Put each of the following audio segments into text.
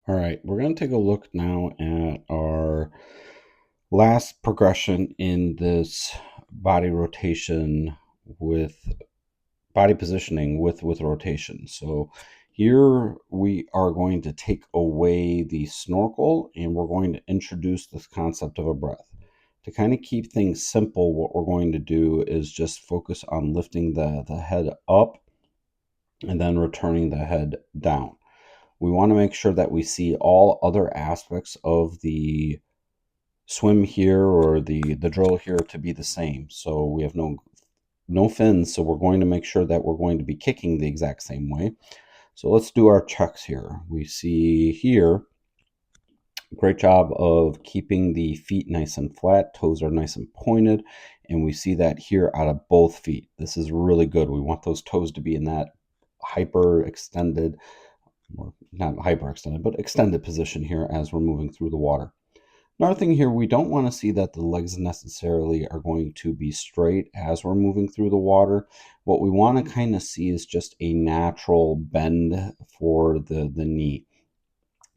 All right, we're going to take a look now at our last progression in this body rotation with body positioning with rotation. So here we are going to take away the snorkel and we're going to introduce this concept of a breath. To kind of keep things simple, what we're going to do is just focus on lifting the head up and then returning the head down. We want to make sure that we see all other aspects of the swim here or the drill here to be the same. So we have no fins, so we're going to make sure that we're going to be kicking the exact same way. So let's do our checks here. We see here, great job of keeping the feet nice and flat, toes are nice and pointed, and we see that here out of both feet. This is really good. We want those toes to be in that hyper extended, or not hyper extended, but extended position here as we're moving through the water. Another thing here, we don't want to see that the legs necessarily are going to be straight as we're moving through the water. What we want to kind of see is just a natural bend for the knee.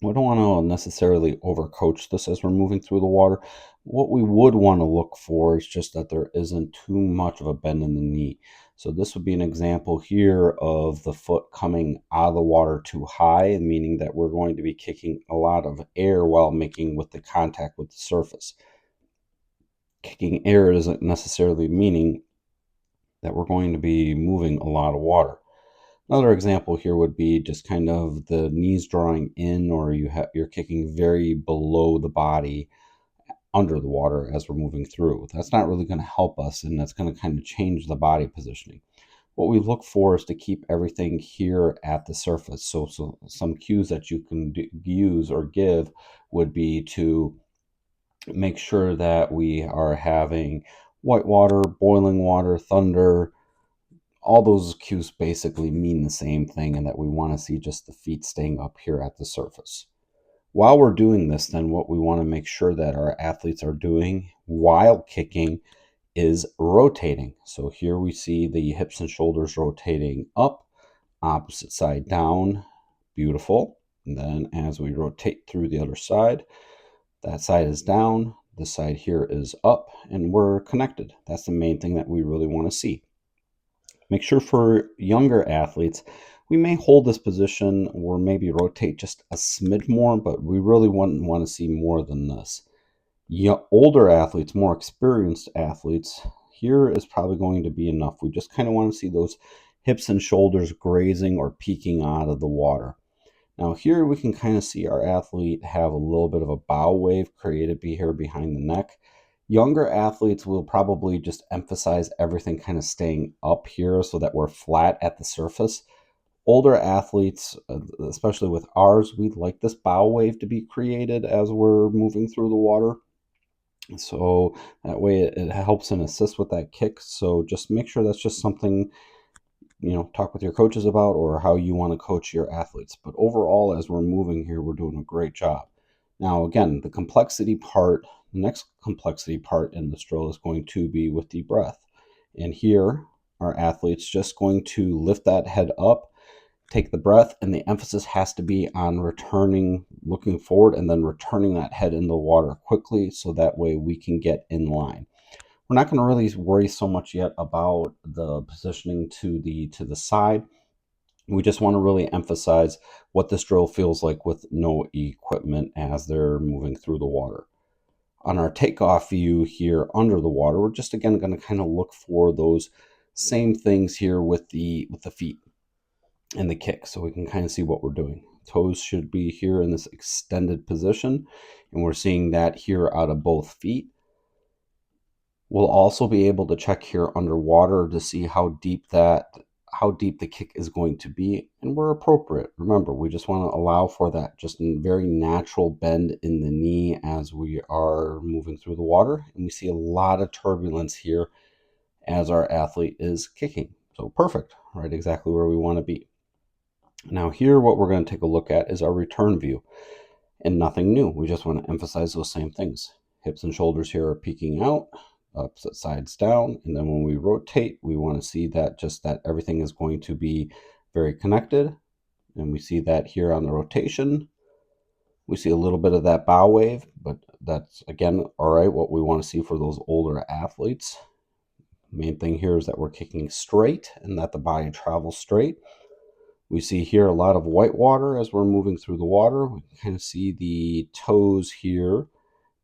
We don't want to necessarily overcoach this as we're moving through the water. What we would want to look for is just that there isn't too much of a bend in the knee. So this would be an example here of the foot coming out of the water too high, meaning that we're going to be kicking a lot of air while making with the contact with the surface. Kicking air isn't necessarily meaning that we're going to be moving a lot of water. Another example here would be just kind of the knees drawing in, or you're kicking very below the body under the water as we're moving through. That's not really going to help us, and that's going to kind of change the body positioning. What we look for is to keep everything here at the surface. So some cues that you can use or give would be to make sure that we are having white water, boiling water, thunder. All those cues basically mean the same thing, and that we want to see just the feet staying up here at the surface. While we're doing this, then what we want to make sure that our athletes are doing while kicking is rotating. So here we see the hips and shoulders rotating up, opposite side down, beautiful. And then as we rotate through the other side, that side is down, this side here is up, and we're connected. That's the main thing that we really want to see. Make sure for younger athletes, we may hold this position or maybe rotate just a smidge more, but we really wouldn't want to see more than this. Older athletes, more experienced athletes, here is probably going to be enough. We just kind of want to see those hips and shoulders grazing or peeking out of the water. Now here we can kind of see our athlete have a little bit of a bow wave created here behind the neck. Younger athletes will probably just emphasize everything kind of staying up here so that we're flat at the surface. Older athletes, especially with ours, we'd like this bow wave to be created as we're moving through the water. So that way it helps and assists with that kick. So just make sure that's just something, talk with your coaches about, or how you want to coach your athletes. But overall, as we're moving here, we're doing a great job. Now, again, the next complexity part in this drill is going to be with the breath. And here, our athletes just going to lift that head up, take the breath, and the emphasis has to be on returning, looking forward, and then returning that head in the water quickly so that way we can get in line. We're not going to really worry so much yet about the positioning to the side. We just want to really emphasize what this drill feels like with no equipment as they're moving through the water. On our takeoff view here under the water, we're just again going to kind of look for those same things here with the feet and the kick, so we can kind of see what we're doing. Toes should be here in this extended position, and we're seeing that here out of both feet. We'll also be able to check here underwater to see how deep the kick is going to be, and we're appropriate. Remember, we just want to allow for that just very natural bend in the knee as we are moving through the water, and we see a lot of turbulence here as our athlete is kicking. So perfect, right? Exactly where we want to be. Now here, what we're going to take a look at is our return view, and nothing new. We just want to emphasize those same things. Hips and shoulders here are peeking out, opposite sides down, and then when we rotate, we want to see that everything is going to be very connected, and we see that here on the rotation. We see a little bit of that bow wave, but that's, again, all right, what we want to see for those older athletes. Main thing here is that we're kicking straight and that the body travels straight. We see here a lot of white water as we're moving through the water. We can kind of see the toes here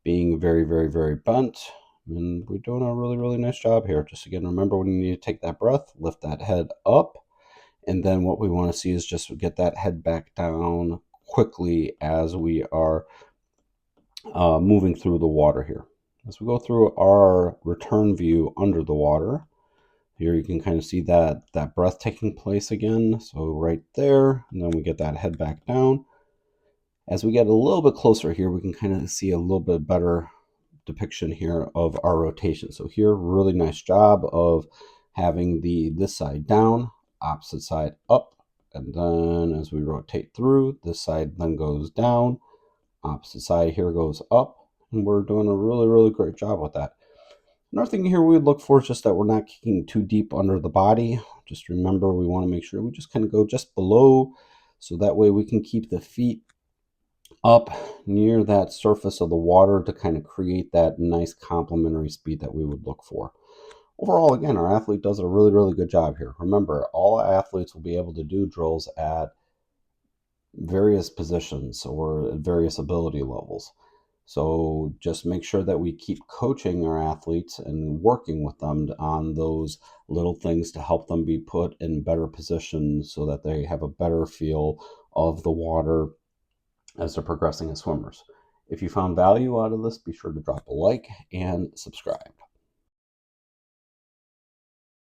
being very, very, very bent. And we're doing a really, really nice job here. Just again, remember when you need to take that breath, lift that head up. And then what we want to see is just get that head back down quickly as we are moving through the water here. As we go through our return view under the water, here you can kind of see that breath taking place again. So right there, and then we get that head back down. As we get a little bit closer here, we can kind of see a little bit better depiction here of our rotation. So here, really nice job of having this side down, opposite side up, and then as we rotate through, this side then goes down, opposite side here goes up, and we're doing a really, really great job with that. Another thing here we would look for is just that we're not kicking too deep under the body. Just remember, we want to make sure we just kind of go just below, so that way we can keep the feet up near that surface of the water to kind of create that nice complementary speed that we would look for. Overall, again, our athlete does a really, really good job here. Remember, all athletes will be able to do drills at various positions or at various ability levels. So just make sure that we keep coaching our athletes and working with them on those little things to help them be put in better positions so that they have a better feel of the water as they're progressing as swimmers. If you found value out of this, be sure to drop a like and subscribe.